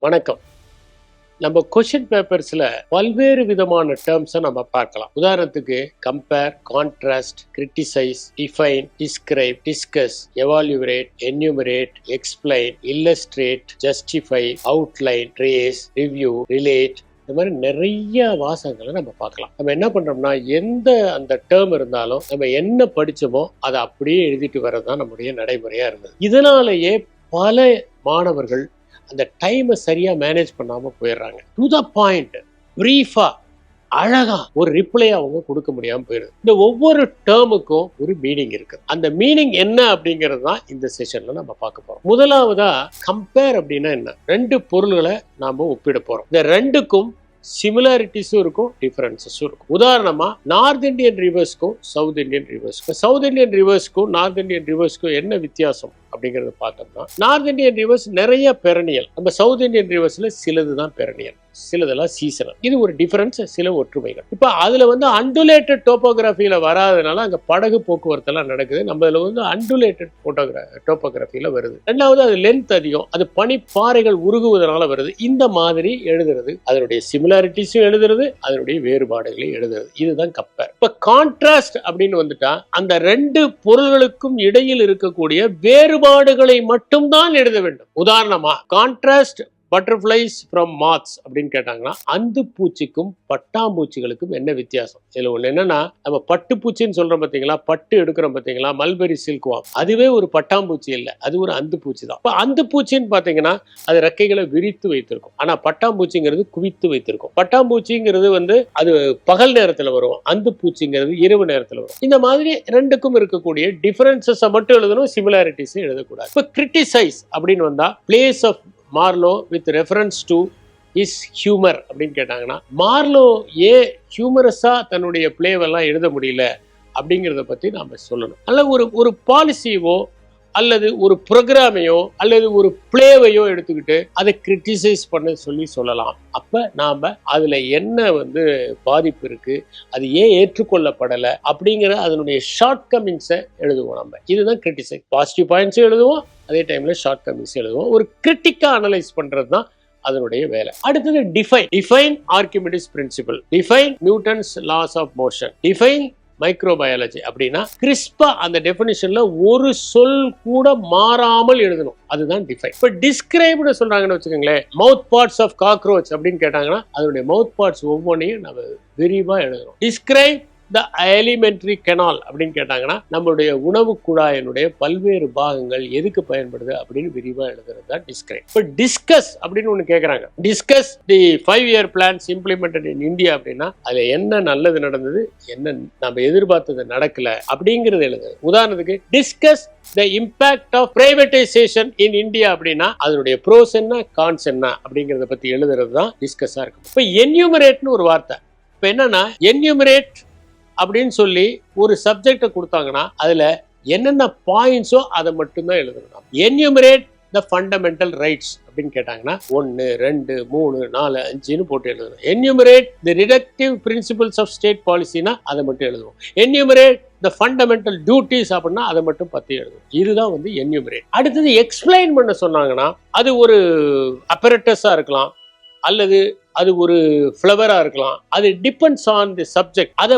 வணக்கம். நம்ம கொஸ்டின் பேப்பர்ஸ்ல பல்வேறு விதமான டேர்ம்ஸை நம்ம பார்க்கலாம். உதாரணத்துக்கு compare, contrast, criticise, define, describe, discuss, evaluate, enumerate, explain, illustrate, justify, outline, trace, review, relate, இந்த மாதிரி நிறைய வாசகங்களை நம்ம பார்க்கலாம். நம்ம என்ன பண்றோம்னா, எந்த அந்த டேர்ம் இருந்தாலும் நம்ம என்ன படிச்சோமோ அதை அப்படியே எழுதிட்டு வர்றதுதான் நம்முடைய நடைமுறையா இருந்தது. இதனாலேயே பல மாணவர்கள் அந்த டைமை சரியா மேனேஜ் பண்ணாம போயிடுறாங்க. டு த பாயிண்ட், பிரீஃபா, அழகா ஒரு ரிப்ளை அவங்க கொடுக்க முடியாம போயிடுது. இந்த ஒவ்வொரு டேர்முக்கும் ஒரு மீனிங் இருக்கு. அந்த மீனிங் என்ன அப்படிங்கிறது தான் இந்த செஷன்ல நம்ம பார்க்க போறோம். முதலாவதா கம்பேர் அப்படின்னா என்ன? ரெண்டு பொருள்களை நாம ஒப்பிட போறோம். இந்த ரெண்டுக்கும் சிமிலாரிட்டிஸும் இருக்கும், டிஃபரன்சஸும் இருக்கும். உதாரணமா நார்த் இந்தியன் ரிவர்ஸ்க்கும் சவுத் இந்தியன் ரிவர்ஸ்க்கும், சவுத் இந்தியன் ரிவர்ஸ்க்கும் நார்த் இந்தியன் ரிவர்ஸ்க்கும் என்ன வித்தியாசம் அப்படிங்கறத பார்த்தோம்னா, நார்த் இந்தியன் ரிவர்ஸ் நிறைய பெரனியல், நம்ம சவுத் இந்தியன் ரிவர்ஸ்ல சிலதுதான் பெரனியல், சிலதெல்லாம் சீசனல். இது ஒரு டிஃபரன்ஸ், சில ஒற்றுமைகள். இப்ப அதுல அண்டுலேட்டட் டோபோகிராஃபியில வராதனால அங்க படகு போக்குவரத்து எல்லாம் நடக்குது. நம்ம இதுல அண்டுலேட்டட் டோபோகிராஃபியில வருது. ரெண்டாவது, அது லென்த் அதிகம், அது பனிப்பாறைகள் உருகுவதனால வருது. இந்த மாதிரி எழுதுறது, அதனுடைய சிமிலாரிட்டிஸும் எழுதுறது, அதனுடைய வேறுபாடுகளையும் எழுதுறது. இதுதான் கம்பேர். இப்ப கான்ட்ராஸ்ட் அப்படின்னு வந்துட்டா, அந்த ரெண்டு பொருள்களுக்கும் இடையில் இருக்கக்கூடிய வேறுபாடுகளை மட்டும்தான் எழுத வேண்டும். உதாரணமா கான்ட்ராஸ்ட் பட்டர்ஃபிளைஸ் ஃப்ரம் மாத்ஸ் அப்படின்னு கேட்டாங்கன்னா, அந்து பூச்சிக்கும் பட்டாம்பூச்சிகளுக்கும் என்ன வித்தியாசம்? இதுல ஒண்ணு என்னன்னா, நம்ம பட்டுப்பூச்சின்னு சொல்றோம் பாத்தீங்களா, பட்டு எடுக்கிறோம் பாத்தீங்களா, மல்பெரி சில்க்வாம், அதுவே ஒரு பட்டாம்பூச்சி இல்ல, அது ஒரு அந்து பூச்சி தான். இப்ப அந்து பூச்சின்னு பாத்தீங்கன்னா அது ரெக்கைகளை விரித்து வைத்திருக்கும், ஆனா பட்டாம்பூச்சிங்கிறது குவித்து வைத்திருக்கும். பட்டாம்பூச்சிங்கிறது அது பகல் நேரத்துல வரும், அந்து பூச்சிங்கிறது இரவு நேரத்துல வரும். இந்த மாதிரி ரெண்டுக்கும் இருக்கக்கூடிய டிஃபரன்சஸை மட்டும் எழுதணும், சிமிலாரிட்டிஸ் எழுதக்கூடாது. இப்ப கிரிட்டிசைஸ் அப்படின்னு வந்தா, place of Marlowe with reference to his humour அப்படின்னு கேட்டாங்கன்னா, மார்லோ ஏன் ஹியூமரஸா தன்னுடைய பிளேவெல்லாம் எழுத முடியல அப்படிங்கிறத பத்தி நாம சொல்லணும். அல்ல ஒரு பாலிசியவோ அல்லது ஒரு ப்ரோக்ராமையோ அல்லது ஒரு பிளேவையோ எடுத்துக்கிட்டு அதை கிரிட்டிசைஸ் பண்ண சொல்லலாம். அப்ப நாம அதுல என்ன பாதிப்பு இருக்கு, அது ஏன் ஏற்றுக்கொள்ளப்படலை அப்படிங்கிற அதனுடைய ஷார்ட் கமிங்ஸை எழுதுவோம். நம்ம இதுதான் கிரிட்டிசைஸ். பாசிட்டிவ் பாயிண்ட்ஸும் எழுதுவோம், அதே டைம்ல ஷார்ட் கமிங்ஸ் எழுதுவோம். ஒரு கிரிட்டிக்கா அனலைஸ் பண்றது தான் அதனுடைய வேலை. அடுத்தது define. Define Archimedes principle, define Newton's laws of motion, define microbiology. அப்படின்னா கிறிஸ்பா அந்த டெஃபினிஷன்ல ஒரு சொல் கூட மாறாமல் எழுதணும், அதுதான் டிஃபைன். இப்ப டிஸ்கிரைப்னு சொல்றாங்கன்னு வச்சுக்கோங்களேன், மவுத் பார்ட்ஸ் ஆஃப் காக்ரோச் அப்படின்னு கேட்டாங்கன்னா அதனுடைய மவுத் பார்ட்ஸ் ஒவ்வொன்றையும் நம்ம விரிவா எழுதணும். டிஸ்கிரைப் த எலிமெண்டரி கெனால் அப்படின்னு கேட்டாங்கன்னா நம்மளுடைய உணவு குழாயினுடைய பல்வேறு பாகங்கள் எதுக்கு பயன்படுது அப்படின்னு விரிவா எழுதுறது தான் டிஸ்கிரைப். இப்போ டிஸ்கஸ் அப்படின்னு ஒண்ணு கேட்கறாங்க, discuss the 5-year plans implemented in India அப்படின்னா அதுல என்ன நல்லது நடந்தது, என்ன நம்ம எதிர்பார்த்தது நடக்கல அப்படிங்கிறது எழுதுது. உதாரணத்துக்கு discuss the impact of privatisation in India அப்படின்னா அதனுடைய ப்ரோஸ் என்ன, கான்ஸ் என்ன அப்படிங்கறத பத்தி எழுதுறது தான் டிஸ்கஸா இருக்கும். இப்போ என்யூமரேட்னு ஒரு வார்த்தை. இப்போ என்னன்னா, என்யூமரேட் அப்படின்னு சொல்லி ஒரு சப்ஜெக்டை கொடுத்தாங்கன்னா அதுல என்னென்ன பாயிண்ட்ஸோ அதை மட்டும்தான் எழுதணும். என்யூமரேட் த ஃபண்டமெண்டல் ரைட்ஸ் அப்படின்னு கேட்டாங்கன்னா 1, 2, 3, 4, 5ன்னு போட்டு எழுதணும். Enumerate the directive principles of state பாலிசினா அதை மட்டும் எழுதுவோம். என்யூமரேட் த ஃபண்டமெண்டல் டியூட்டிஸ் அப்படின்னா அதை மட்டும் பத்தி எழுதுவோம். இதுதான் என்யூமரேட். அடுத்தது எக்ஸ்பிளைன் பண்ண சொன்னாங்கன்னா அது ஒரு அப்பரேட்டஸா இருக்கலாம், அல்லது அது ஒரு ஃப்ளவரா இருக்கலாம். அது டிபெண்ட்ஸ் ஆன் தி சப்ஜெக்ட். அதை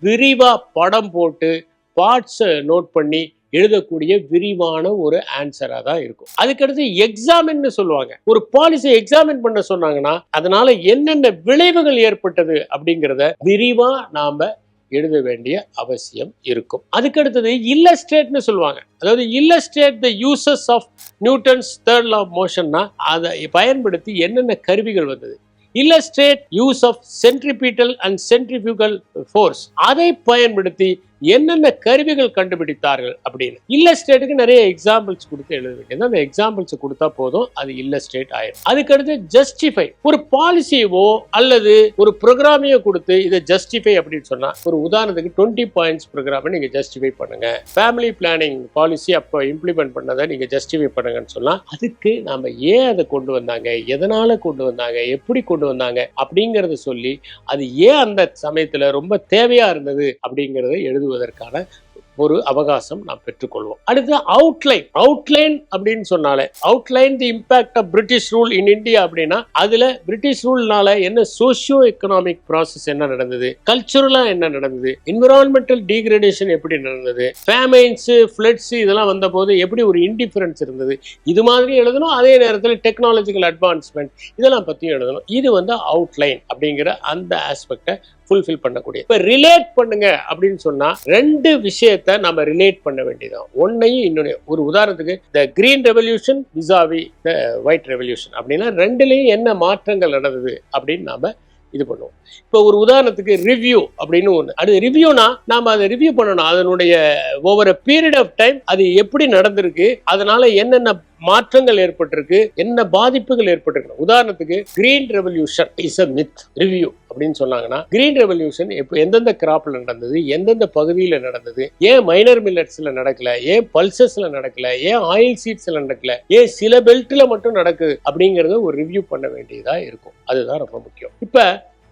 விரிவா படம் போட்டு பார்ட்ஸை நோட் பண்ணி எழுதக்கூடிய விரிவான ஒரு ஆன்சரா தான் இருக்கும். அதுக்கடுத்து எக்ஸாமின்னு சொல்லுவாங்க. ஒரு பாலிசி எக்ஸாமின் பண்ண சொன்னாங்கன்னா அதனால என்னென்ன விளைவுகள் ஏற்பட்டது அப்படிங்கிறத விரிவா நாம எழுத வேண்டிய அவசியம் இருக்கும். அதுக்கடுத்தது இல்லஸ்ட்ரேட்னு சொல்லுவாங்க. அதாவது illustrate the uses of Newton's third law of மோஷன்னா அதை பயன்படுத்தி என்னென்ன கருவிகள் வந்தது. Illustrate use of centripetal and centrifugal force, அதை பயன்படுத்தி என்னென்ன கருவிகள் கண்டுபிடித்தார்கள் அப்படின்னு. இல்லஸ்ட்ரேட்டுக்கு நிறைய எக்ஸாம்பிள்ஸ் கொடுத்து எழுத வேண்டியது. அந்த எக்ஸாம்பிள்ஸ் கொடுத்தா போதும், அது இல்லஸ்ட்ரேட் ஆயிடும். அதுக்கடுத்து ஜஸ்டிஃபை. ஒரு பாலிசியவோ அல்லது ஒரு ப்ரோக்ராமையோ கொடுத்து இதை ஜஸ்டிஃபை அப்படின்னு சொன்னா, ஒரு உதாரணத்துக்கு 20 பாயிண்ட்ஸ் ப்ரோக்ராமை நீங்க ஜஸ்டிஃபை பண்ணுங்க, ஃபேமிலி பிளானிங் பாலிசி அப்போ இம்ப்ளிமெண்ட் பண்ணதை நீங்க ஜஸ்டிஃபை பண்ணுங்கன்னு சொன்னா, அதுக்கு நாம ஏன் அதை கொண்டு வந்தாங்க, எதனால கொண்டு வந்தாங்க, எப்படி கொண்டு வந்தாங்க அப்படிங்கறத சொல்லி அது ஏன் அந்த சமயத்துல ரொம்ப தேவையா இருந்தது அப்படிங்கறத எழுதுவதற்கான ஒரு அவகாசம் நாம் பெற்றுக்கொள்வோம். அடுத்து அவுட்லைன் அப்படின்னு சொன்னாலே outline the impact of British rule in India அப்படின்னா அதுல பிரிட்டிஷ் ரூல்னால என்ன சோசியோ எக்கனாமிக் ப்ராசஸ் என்ன நடந்தது, கல்ச்சுரலா என்ன நடந்தது, என்விரான்மெண்டல் டீக்ரேடேஷன் எப்படி நடந்தது, ஃபேமைன்ஸ் ஃப்ளட்ஸ் இதெல்லாம் வந்த போது எப்படி ஒரு இன்டிஃபரன்ஸ் இருந்தது, இது மாதிரி எழுதணும். அதே நேரத்தில் டெக்னாலஜிக்கல் அட்வான்ஸ்மெண்ட் இதெல்லாம் பத்தியும் எழுதணும். இது அவுட்லைன் அப்படிங்கிற அந்த ஆஸ்பெக்டை ஃபுல்ஃபில் பண்ணக்கூடிய. இப்ப ரிலேட் பண்ணுங்க அப்படின்னு சொன்னா ரெண்டு விஷயத்தை நம்ம ரிலேட் பண்ண வேண்டியதான், ஒன்னையும் இன்னொன்னு. ஒரு உதாரணத்துக்கு the green revolution vis a vis the white revolution அப்படின்னா ரெண்டுலையும் என்ன மாற்றங்கள் நடந்தது அப்படின்னு நாம இது பண்ணுவோம். இப்போ ஒரு உதாரணத்துக்கு ரிவ்யூ அப்படின்னு ஒன்று, அது ரிவ்யூனா நாம அதை ரிவ்யூ பண்ணணும். அதனுடைய over a period of time அது எப்படி நடந்திருக்கு, அதனால என்னென்ன மாற்றங்கள் ஏற்பட்டிருக்கு, என்ன பாதிப்புகள் ஏற்பட்டிருக்கு. உதாரணத்துக்கு green revolution is a myth review அப்படின்னு சொன்னாங்கன்னா, கிரீன் ரெவல்யூஷன் எந்தெந்த கிராப்ல நடந்தது, எந்தெந்த பகுதியில நடந்தது, ஏன் மைனர் மில்லட்ஸ்ல நடக்கல, ஏன் பல்சஸ்ல நடக்கல, ஏன் ஆயில் சீட்ஸ்ல நடக்கல, ஏன் சில பெல்ட்ல மட்டும் நடக்குது அப்படிங்கறத ஒரு ரிவ்யூ பண்ண வேண்டியதா இருக்கும். அதுதான் ரொம்ப முக்கியம். இப்ப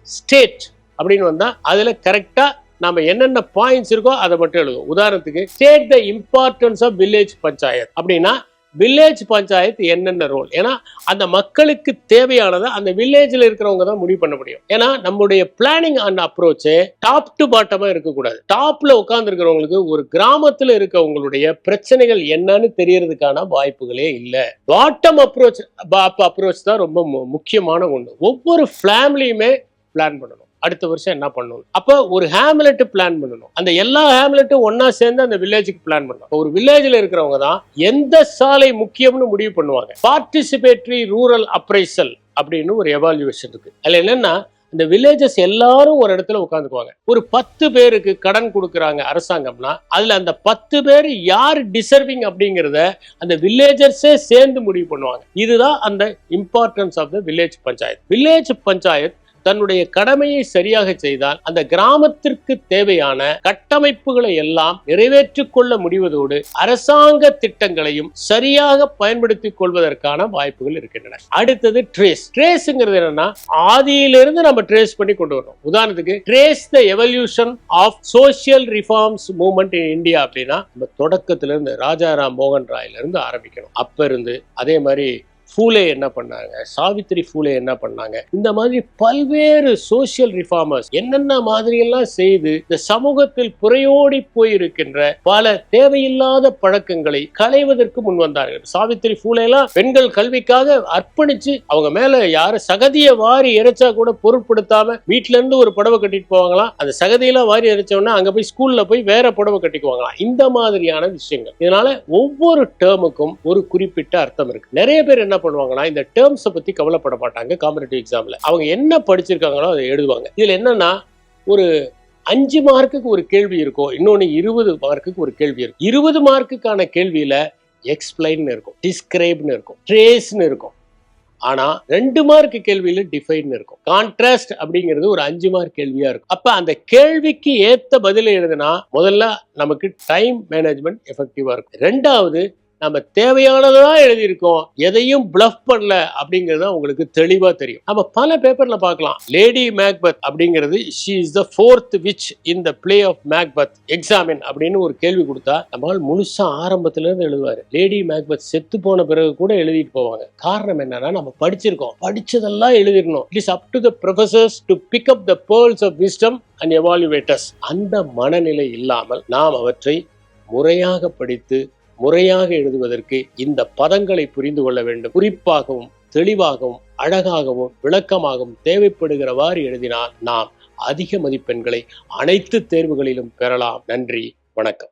ஸ்டேட் அப்படின்னு வந்தா அதுல கரெக்டா நாம என்னென்ன பாயிண்ட்ஸ் இருக்கோ அதை மட்டும் எழுதுவோம். உதாரணத்துக்கு state the importance of village panchayat அப்படின்னா வில்லேஜ் பஞ்சாயத்து என்னென்ன ரோல், ஏன்னா அந்த மக்களுக்கு தேவையானதை அந்த வில்லேஜில் இருக்கிறவங்க தான் முடிவு பண்ண முடியும். ஏன்னா நம்முடைய planning and approach top to பாட்டமா இருக்கக்கூடாது. டாப்ல உட்கார்ந்து இருக்கிறவங்களுக்கு ஒரு கிராமத்துல இருக்கவங்களுடைய பிரச்சனைகள் என்னன்னு தெரியறதுக்கான வாய்ப்புகளே இல்லை. பாட்டம் அப்ரோச் தான் ரொம்ப முக்கியமான ஒண்ணு. ஒவ்வொரு ஃபேமிலியுமே பிளான் பண்ணணும், அடுத்த வருஷம் என்ன பண்ணணும். அப்ப ஒரு ஹேம்லெட் பிளான் பண்ணணும், அந்த எல்லா ஹேம்லெட்டும் ஒன்னா சேர்ந்து அந்த வில்லேஜுக்கு பிளான் பண்ணணும். ஒரு வில்லேஜ்ல இருக்கிறவங்க தான் எந்த சாலை முக்கியம்னு முடிவு பண்ணுவாங்க. பார்ட்டிசிபேட்டரி ரூரல் அப்ரைசல் அப்படின்னு ஒரு எவாலுவேஷன் இருக்கு. அதுல என்னன்னா இந்த வில்லேஜஸ் எல்லாரும் ஒரு இடத்துல உட்காந்துக்குவாங்க. ஒரு 10 பேருக்கு கடன் கொடுக்கறாங்க அரசாங்கம்னா அதுல அந்த 10 பேர் யார் டிசர்விங் அப்படிங்கறத அந்த வில்லேஜர்ஸே சேர்ந்து முடிவு பண்ணுவாங்க. இதுதான் அந்த importance of the village panchayat. Village panchayat தன்னுடைய கடமையை சரியாக செய்தால் அந்த கிராமத்திற்கு தேவையான கட்டமைப்புகளை எல்லாம் நிறைவேற்றிக் கொள்ள முடிவதோடு அரசாங்க திட்டங்களையும் சரியாக பயன்படுத்திக் கொள்வதற்கான வாய்ப்புகள் இருக்கின்றன. அடுத்தது ட்ரேஸ்ங்கிறது என்னன்னா ஆதியிலிருந்து நம்ம ட்ரேஸ் பண்ணி கொண்டு வரணும். உதாரணத்துக்கு trace the evolution of social reforms movement in India அப்படின்னா நம்ம தொடக்கத்திலிருந்து ராஜாராம் மோகன் ராயில இருந்து ஆரம்பிக்கணும். அப்ப இருந்து அதே மாதிரி ஃபூலே என்ன பண்ணாங்க, சாவித்ரி ஃபூலே என்ன பண்ணாங்க, இந்த மாதிரி பல்வேறு சோசியல் ரிஃபார்மர்ஸ் என்னென்ன மாதிரி எல்லாம் செய்து இந்த சமூகத்தில் புறையோடி போயிருக்கின்ற பல தேவையில்லாத பழக்கங்களை களைவதற்கு முன் வந்தார்கள். சாவித்ரி ஃபூலே எல்லாம் பெண்கள் கல்விக்காக அர்ப்பணிச்சு அவங்க மேல யார சகதிய வாரி இறைச்சா கூட பொருட்படுத்தாம வீட்டுல இருந்து ஒரு புடவை கட்டிட்டு போவாங்களாம். அந்த சகதியெல்லாம் வாரி இறைச்சோன்னா அங்க போய் ஸ்கூல்ல போய் வேற புடவை கட்டிக்குவாங்களாம். இந்த மாதிரியான விஷயங்கள். இதனால ஒவ்வொரு டேர்முக்கும் ஒரு குறிப்பிட்ட அர்த்தம் இருக்கு. நிறைய பேர் என்ன பண்ணுவாங்கன்னா இந்த டேர்ம்ஸ் பத்தி கவலைப்பட மாட்டாங்க. காம்படிட்டிவ் எக்ஸாம்ல அவங்க என்ன படிச்சிருக்காங்களோ அதை எழுதுவாங்க. இதுல என்னன்னா ஒரு 5 மார்க்குக்கு ஒரு கேள்வி இருக்கும், இன்னொன்னு 20 மார்க்குக்கு ஒரு கேள்வி இருக்கும். 20 மார்க்குக்கான கேள்வியில எக்ஸ்பிளைன் இருக்கும், டிஸ்கிரைப்னு இருக்கும், ட்ரேஸ்னு இருக்கும். ஆனா 2 மார்க் கேள்வியில டிஃபைன் இருக்கும். கான்ட்ராஸ்ட் அப்படிங்கிறது ஒரு 5 மார்க் கேள்வியா இருக்கும். அப்ப அந்த கேள்விக்கு ஏத்த பதில எழுதுனா முதல்ல நமக்கு டைம் மேனேஜ்மெண்ட் எஃபெக்டிவா இருக்கும். ரெண்டாவது நம்ம தேவையானதான் எழுதியிருக்கோம், எதையும் பிளஃப் பண்ணல அப்படிங்கிறது உங்களுக்கு தெளிவா தெரியும். நம்ம பல பேப்பர்ல பார்க்கலாம். லேடி மேக்பத் அப்படிங்கிறது she is the fourth witch in the play of Macbeth examine அப்படின்னு ஒரு கேள்வி கொடுத்தா நம்மால் முழுசா ஆரம்பத்துல இருந்து எழுதுவாரு. லேடி மேக்பத் செத்து போன பிறகு கூட எழுதிட்டு போவாங்க. காரணம் என்னன்னா நம்ம படிச்சிருக்கோம், படிச்சதெல்லாம் எழுதிடணும். It is up to the professors to pick up the pearls of wisdom and evaluate us. அந்த மனநிலை இல்லாமல் நாம் அவற்றை முறையாக படித்து முறையாக எழுதுவதற்கு இந்த பதங்களை புரிந்து கொள்ள வேண்டும். குறிப்பாகவும் தெளிவாகவும் அழகாகவும் விளக்கமாகவும் தேவைப்படுகிறவாறு எழுதினால் நாம் அதிக மதிப்பெண்களை அனைத்து தேர்வுகளிலும் பெறலாம். நன்றி, வணக்கம்.